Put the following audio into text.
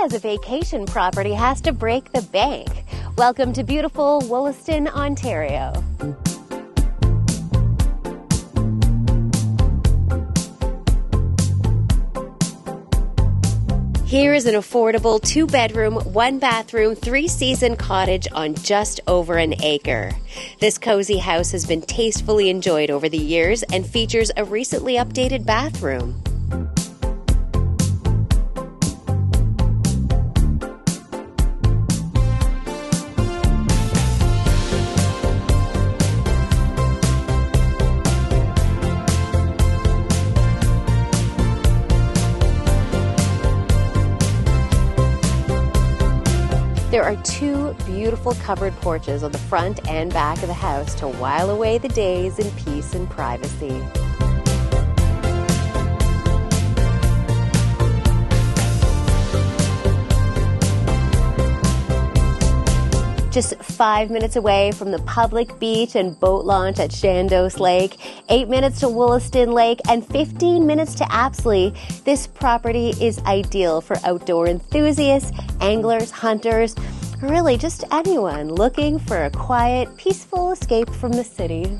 as a vacation property has to break the bank. Welcome to beautiful Wollaston, Ontario. Here is an affordable 2-bedroom, 1-bathroom, 3-season cottage on just over an acre. This cozy house has been tastefully enjoyed over the years and features a recently updated bathroom. There are 2 beautiful covered porches on the front and back of the house to while away the days in peace and privacy. Just 5 minutes away from the public beach and boat launch at Chandos Lake, 8 minutes to Wollaston Lake, and 15 minutes to Apsley, this property is ideal for outdoor enthusiasts, anglers, hunters, really just anyone looking for a quiet, peaceful escape from the city.